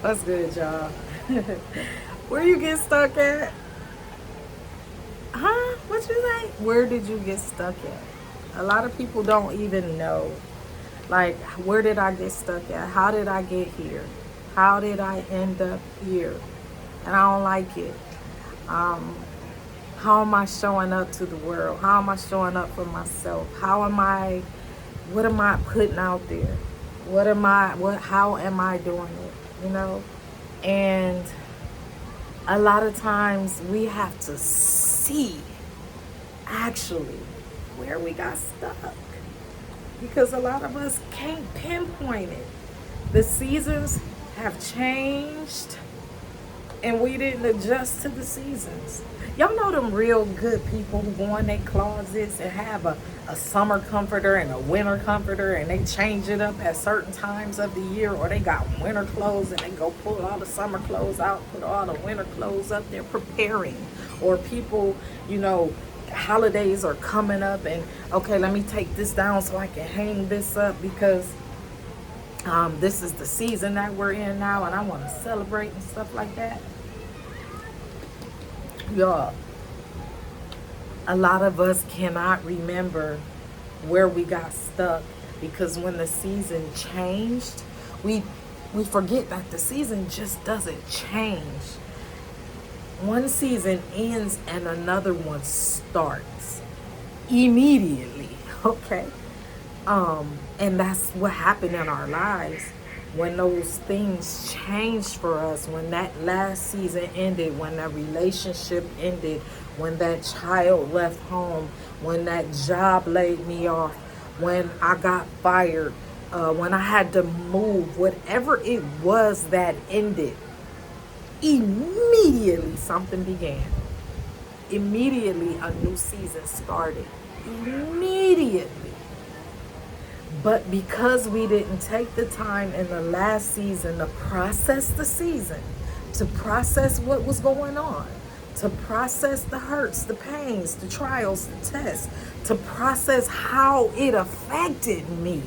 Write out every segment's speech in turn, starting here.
What's good, y'all? Where you get stuck at? Huh? What you say? Where did you get stuck at? A lot of people don't even know. Like, where did I get stuck at? How did I get here? How did I end up here? And I don't like it. Um, how am I showing up to the world? How am I showing up for myself? What am I putting out there? How am I doing it? And a lot of times we have to see actually where we got stuck, because a lot of us can't pinpoint it. The seasons have changed and we didn't adjust to the seasons. Y'all know them real good people who go in their closets and have a summer comforter and a winter comforter, and they change it up at certain times of the year, or they got winter clothes and they go pull all the summer clothes out, put all the winter clothes up. They're preparing. Or people, holidays are coming up and, okay, let me take this down so I can hang this up because this is the season that we're in now and I want to celebrate and stuff like that. Y'all, a lot of us cannot remember where we got stuck, because when the season changed, we forget that the season just doesn't change. One season ends and another one starts immediately, okay? And that's what happened in our lives when those things changed for us, when that last season ended, when that relationship ended, when that child left home, when that job laid me off, when I got fired, when I had to move, whatever it was that ended, immediately something began. Immediately a new season started. Immediately. But because we didn't take the time in the last season to process the season, to process what was going on, to process the hurts, the pains, the trials, the tests, to process how it affected me,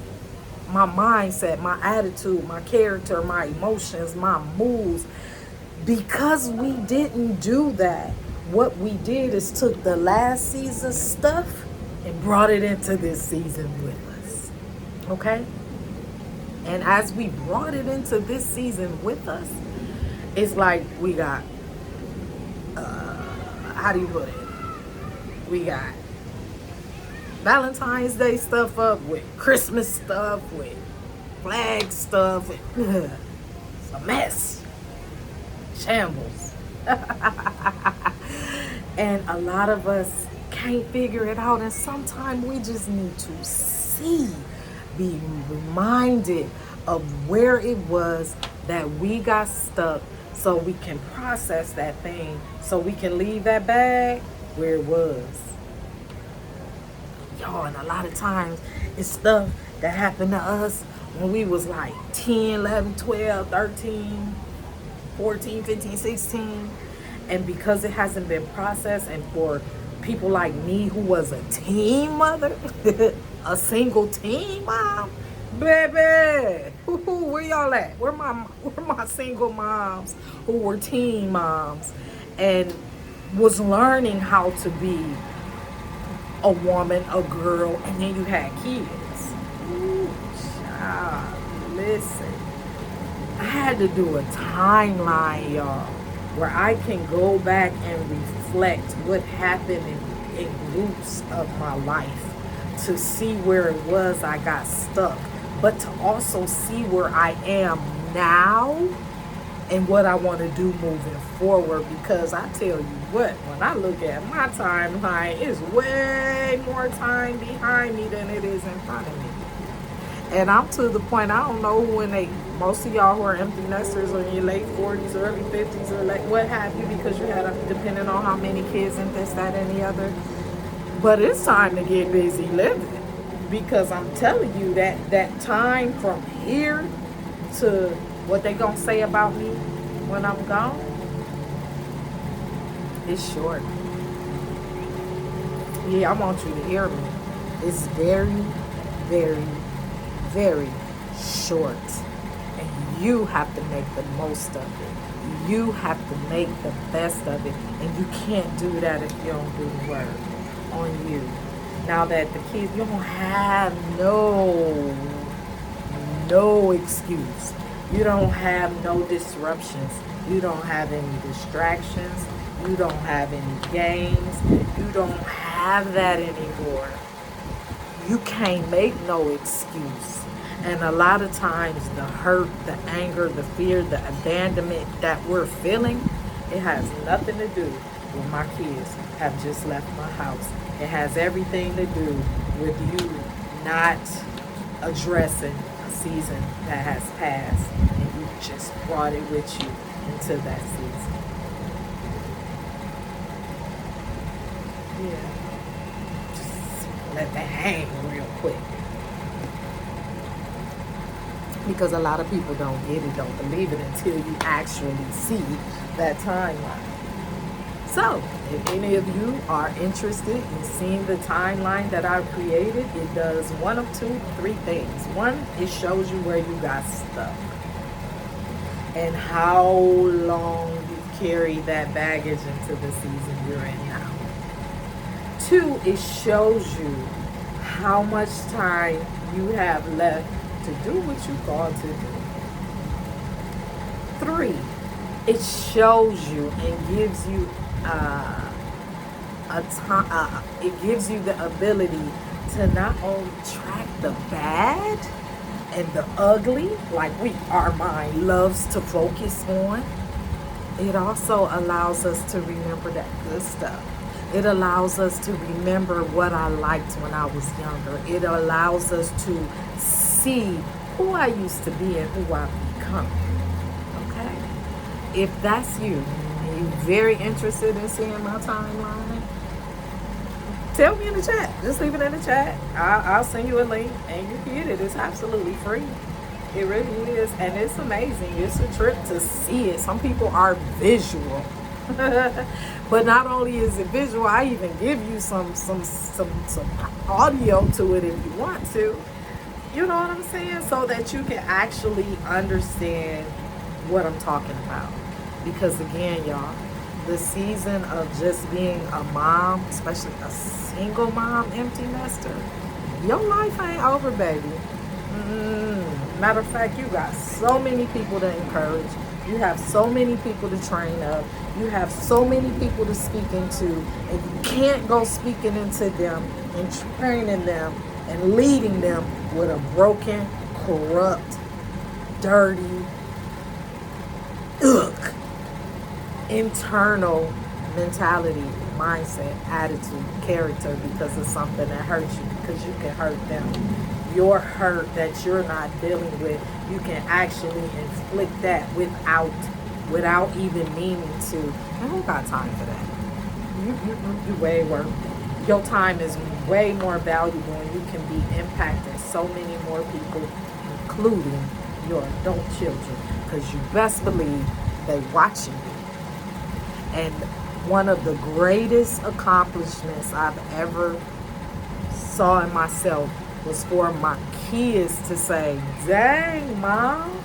my mindset, my attitude, my character, my emotions, my moves. Because we didn't do that, what we did is took the last season's stuff and brought it into this season with us. Okay? And as we brought it into this season with us, it's like we got, how do you put it? We got Valentine's Day stuff up with Christmas stuff, with flag stuff. It's a mess. Shambles. And a lot of us can't figure it out, and sometimes we just need to be reminded of where it was that we got stuck, so we can process that thing, so we can leave that bag where it was. Y'all, and a lot of times it's stuff that happened to us when we was like 10, 11, 12, 13, 14, 15, 16. And because it hasn't been processed, and for people like me who was a teen mother, a single teen mom, baby, where y'all at? Where my single moms who were teen moms and was learning how to be a woman, a girl, and then you had kids. Ooh, child, listen. I had to do a timeline, y'all, where I can go back and reflect what happened in groups of my life, to see where it was I got stuck, but to also see where I am now and what I want to do moving forward. Because I tell you what, when I look at my timeline, it's way more time behind me than it is in front of me. And I'm to the point, I don't know when most of y'all who are empty nesters are in your late 40s or early 50s or like what have you, because you had depending on how many kids and this, that, and the other. But it's time to get busy living, because I'm telling you that time from here to what they gonna say about me when I'm gone is short. Yeah, I want you to hear me. It's very, very, very short. And You have to make the most of it. You have to make the best of it. And you can't do that if you don't do the work on you. Now that the kids, you don't have no excuse. You don't have no disruptions. You don't have any distractions. You don't have any games. You don't have that anymore. You can't make no excuse. And a lot of times the hurt, the anger, the fear, the abandonment that we're feeling, it has nothing to do with my kids have just left my house. It has everything to do with you not addressing a season that has passed, and you just brought it with you into that season. Yeah. Just let that hang real quick. Because a lot of people don't get it, don't believe it until you actually see that timeline. So, if any of you are interested in seeing the timeline that I've created, it does one of three things. One, it shows you where you got stuck and how long you've carried that baggage into the season you're in now. Two, it shows you how much time you have left to do what you called to do. Three, it shows you and gives you it gives you the ability to not only track the bad and the ugly, like our mind loves to focus on. It also allows us to remember that good stuff. It allows us to remember what I liked when I was younger. It allows us to see who I used to be and who I've become. Okay? If that's you, and you're very interested in seeing my timeline, tell me in the chat. Just leave it in the chat. I'll send you a link and you can get it. It's absolutely free. It really is. And it's amazing. It's a trip to see it. Some people are visual. But not only is it visual, I even give you some audio to it if you want to. You know what I'm saying? So that you can actually understand what I'm talking about. Because again, y'all, the season of just being a mom, especially a single mom, empty nester, your life ain't over, baby. Matter of fact, you got so many people to encourage. You have so many people to train up. You have so many people to speak into, and you can't go speaking into them and training them and leading them with a broken, corrupt, dirty, internal mentality, mindset, attitude, character, because of something that hurts you, because you can hurt them. Your hurt that you're not dealing with, you can actually inflict that without even meaning to. And who got time for that? You way worth it. Your time is way more valuable, and you can be impacting so many more people, including your adult children, because you best believe they watching you. And one of the greatest accomplishments I've ever saw in myself was for my kids to say, dang, Mom,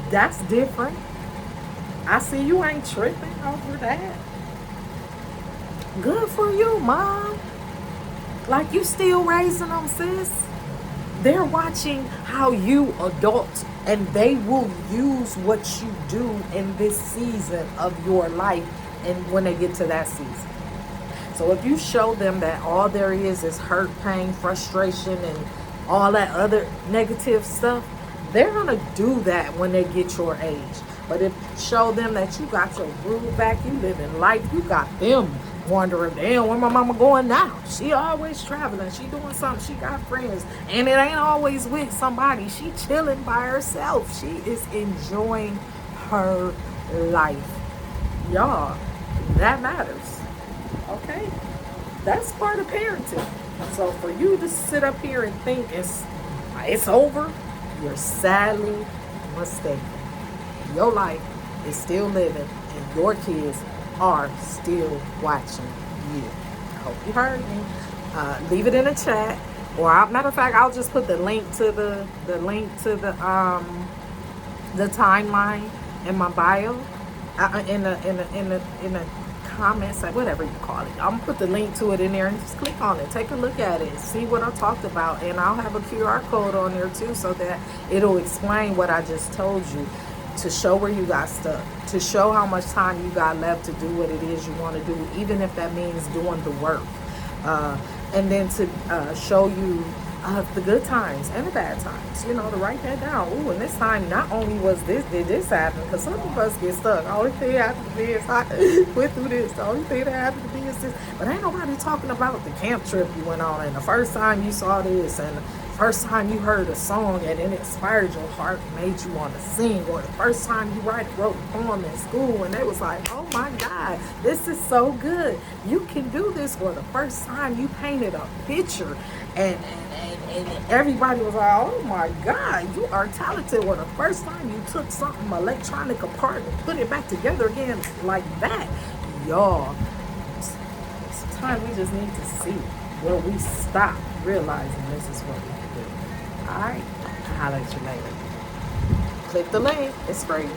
that's different. I see you ain't tripping over that. Good for you, Mom. Like, you still raising them, sis. They're watching how you adult, and they will use what you do in this season of your life and when they get to that season. So if you show them that all there is hurt, pain, frustration, and all that other negative stuff, they're going to do that when they get your age. But if you show them that you got your groove back, you living life, you got them wondering, damn, where my mama going now? She always traveling. She doing something. She got friends. And it ain't always with somebody. She chilling by herself. She is enjoying her life. Y'all, that matters. Okay? That's part of parenting. So for you to sit up here and think it's over, you're sadly mistaken. Your life is still living, and your kids are still watching you. I hope you heard me. Leave it in the chat, or matter of fact, I'll just put the link to the the timeline in my bio, in the comments, like whatever you call it. I'm gonna put the link to it in there and just click on it. Take a look at it. See what I talked about, and I'll have a QR code on there too, so that it'll explain what I just told you, to show where you got stuck, to show how much time you got left to do what it is you want to do, even if that means doing the work. And then to show you the good times and the bad times, you know, to write that down. Ooh, and this time, not only did this happen, because some of us get stuck. The only thing that happened to me is I went through this. The only thing that happened to me is this. But ain't nobody talking about the camp trip you went on, and the first time you saw this, and the first time you heard a song and it inspired your heart and made you want to sing, or the first time you wrote a poem in school and it was like, oh my God, this is so good, you can do this, or the first time you painted a picture and everybody was like, oh my God, you are talented, or the first time you took something electronic apart and put it back together again like that. Y'all, sometimes we just need to see where we stop realizing this is what we can do. All right, I'll let you later. Click the link. It's free.